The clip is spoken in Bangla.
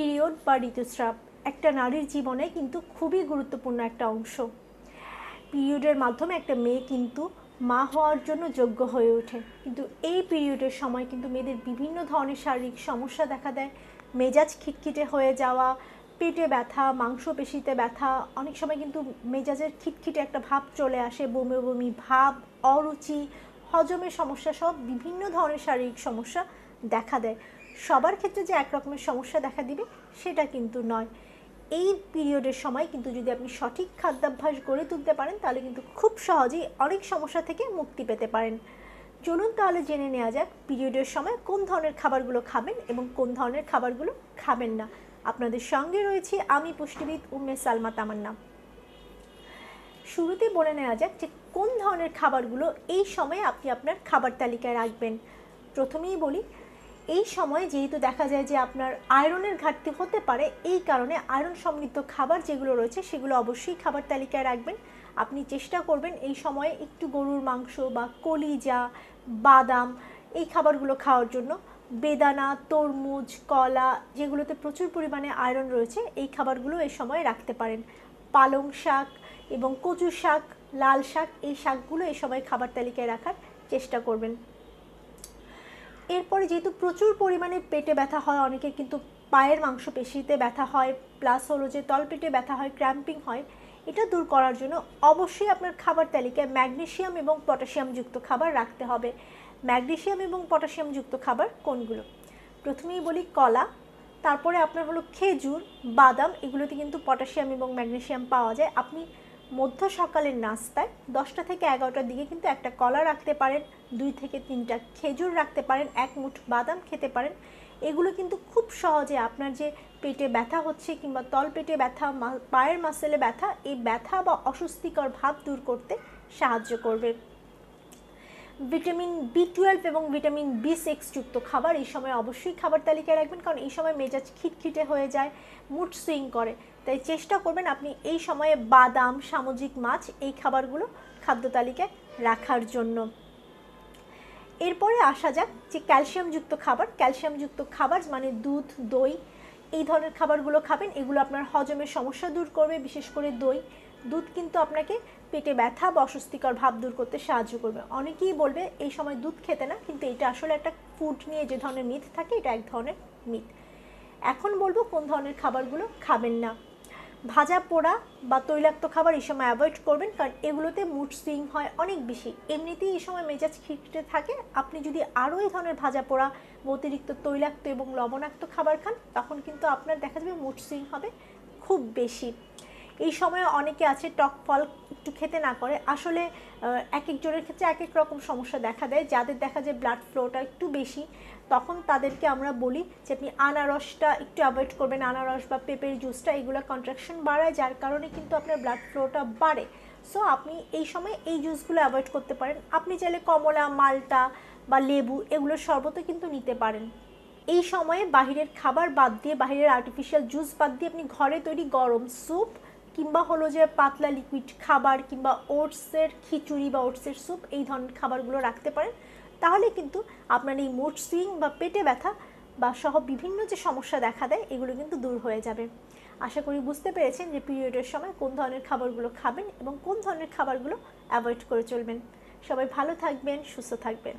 পিরিয়ড বা ঋতুস্রাব একটা নারীর জীবনে কিন্তু খুবই গুরুত্বপূর্ণ একটা অংশ। পিরিয়ডের মাধ্যমে একটা মেয়ে কিন্তু মা হওয়ার জন্য যোগ্য হয়ে ওঠে, কিন্তু এই পিরিয়ডের সময় কিন্তু মেয়েদের বিভিন্ন ধরনের শারীরিক সমস্যা দেখা দেয়। মেজাজ খিটখিটে হয়ে যাওয়া, পেটে ব্যথা, মাংসপেশিতে ব্যথা, অনেক সময় কিন্তু মেজাজের খিটখিটে একটা ভাব চলে আসে, বমি বমি ভাব, অরুচি, হজমের সমস্যা সব বিভিন্ন ধরনের শারীরিক সমস্যা দেখা দেয়। সবার ক্ষেত্রে যে একরকমের সমস্যা দেখা দিবে সেটা কিন্তু নয়। এই পিরিয়ডের সময় কিন্তু যদি আপনি সঠিক খাদ্যাভ্যাস গড়ে তুলতে পারেন তাহলে কিন্তু খুব সহজেই অনেক সমস্যা থেকে মুক্তি পেতে পারেন। চলুন তাহলে জেনে নেওয়া যাক পিরিয়ডের সময় কোন ধরনের খাবারগুলো খাবেন এবং কোন ধরনের খাবারগুলো খাবেন না। আপনাদের সঙ্গে রয়েছি আমি পুষ্টিবিদ উম্মে সালমা তামান্না। শুরুতে বলে নেওয়া যাক যে কোন ধরনের খাবারগুলো এই সময়ে আপনি আপনার খাবার তালিকায় রাখবেন। প্রথমেই বলি, এই সময় যেহেতু দেখা যায় যে আপনার আয়রনের ঘাটতি হতে পারে, এই কারণে আয়রন সমৃদ্ধ খাবার যেগুলো রয়েছে সেগুলো অবশ্যই খাবার তালিকায় রাখবেন। আপনি চেষ্টা করবেন এই সময়ে একটু গরুর মাংস বা কলিজা, বাদাম এই খাবারগুলো খাওয়ার জন্য। বেদানা, তরমুজ, কলা যেগুলোতে প্রচুর পরিমাণে আয়রন রয়েছে এই খাবারগুলো এই সময় রাখতে পারেন। পালং শাক এবং কচু শাক, লাল শাক এই শাকগুলো এই সময় খাবার তালিকায় রাখার চেষ্টা করবেন। এরপরে যেহেতু প্রচুর পরিমাণে পেটে ব্যথা হয়, অনেকে কিন্তু পায়ের মাংসপেশিতে ব্যথা হয়, প্লাস হলো যে তলপেটে ব্যথা হয়, ক্র্যাম্পিং হয়, এটা দূর করার জন্য অবশ্যই আপনার খাবার তালিকায় ম্যাগনেসিয়াম এবং পটাশিয়ামযুক্ত খাবার রাখতে হবে। ম্যাগনেসিয়াম এবং পটাশিয়ামযুক্ত খাবার কোনগুলো? প্রথমেই বলি কলা, তারপরে আপনার হলো খেজুর, বাদাম, এগুলোতে কিন্তু পটাশিয়াম এবং ম্যাগনেসিয়াম পাওয়া যায়। আপনি মধ্য সকালের নাস্তায় 10টা থেকে 11টার দিকে কিন্তু একটা কলা রাখতে পারেন, 2 থেকে 3টা খেজুর রাখতে পারেন, 1 মুঠ বাদাম খেতে পারেন। এগুলো কিন্তু খুব সহজে আপনার যে পেটে ব্যথা হচ্ছে কিংবা তলপেটে ব্যথা, পায়ের মাসেলে ব্যথা, এই ব্যথা বা অস্বস্তিকর ভাব দূর করতে সাহায্য করবে। ভিটামিন B12 এবং ভিটামিন B6 যুক্ত খাবার এই সময় অবশ্যই খাবার তালিকায় রাখবেন, কারণ এই সময় মেজাজ খিটখিটে হয়ে যায়, মুড সুইং করে। তাই চেষ্টা করবেন আপনি এই সময়ে বাদাম, সামুদ্রিক মাছ এই খাবারগুলো খাদ্য তালিকায় রাখার জন্য। এরপরে আসা যাক যে ক্যালসিয়ামযুক্ত খাবার। ক্যালসিয়ামযুক্ত খাবার মানে দুধ, দই এই ধরনের খাবারগুলো খাবেন। এগুলো আপনার হজমের সমস্যা দূর করবে, বিশেষ করে দই। দুধ কিন্তু আপনাকে পেটে ব্যথা বা অস্বস্তিকর ভাব দূর করতে সাহায্য করবে। অনেকেই বলবে এই সময় দুধ খেতে না, কিন্তু এটা আসলে একটা ফুড নিয়ে যে ধরনের মিথ থাকে, এটা এক ধরনের মিথ। এখন বলবো কোন ধরনের খাবারগুলো খাবেন না। ভাজা পোড়া বা তৈলাক্ত খাবার এই সময় অ্যাভয়েড করবেন, কারণ এগুলোতে মুড সুইং হয় অনেক বেশি। এমনিতেই এই সময় মেজাজ খিটখিটে থাকে, আপনি যদি আরও এই ধরনের ভাজা পোড়া, অতিরিক্ত তৈলাক্ত এবং লবণাক্ত খাবার খান তখন কিন্তু আপনার দেখা যাবে মুড সুইং হবে খুব বেশি। এই সময়ে অনেকে আছে টক ফল একটু খেতে না করে, আসলে এক একজনের ক্ষেত্রে এক এক রকম সমস্যা দেখা দেয়। যাদের দেখা যায় ব্লাড ফ্লোটা একটু বেশি, তখন তাদেরকে আমরা বলি যে আপনি আনারসটা একটু অ্যাভয়েড করবেন। আনারস বা পেঁপের জুসটা এগুলো কন্ট্রাকশন বাড়ায়, যার কারণে কিন্তু আপনার ব্লাড ফ্লোটা বাড়ে। সো আপনি এই সময় এই জুসগুলো অ্যাভয়েড করতে পারেন। আপনি চাইলে কমলা, মালটা বা লেবু এগুলোর শরবতও কিন্তু নিতে পারেন। এই সময়ে বাহিরের খাবার বাদ দিয়ে, বাহিরের আর্টিফিশিয়াল জুস বাদ দিয়ে আপনি ঘরে তৈরি গরম স্যুপ কিংবা হলো যে পাতলা লিকুইড খাবার কিংবা ওটসের খিচুড়ি বা ওটসের স্যুপ এই ধরনের খাবারগুলো রাখতে পারেন। তাহলে কিন্তু আপনার এই মুড সুইং বা পেটে ব্যথা বা সহ বিভিন্ন যে সমস্যা দেখা দেয় এগুলো কিন্তু দূর হয়ে যাবে। আশা করি বুঝতে পেরেছেন যে পিরিয়ডের সময় কোন ধরনের খাবারগুলো খাবেন এবং কোন ধরনের খাবারগুলো অ্যাভয়েড করে চলবেন। সবাই ভালো থাকবেন, সুস্থ থাকবেন।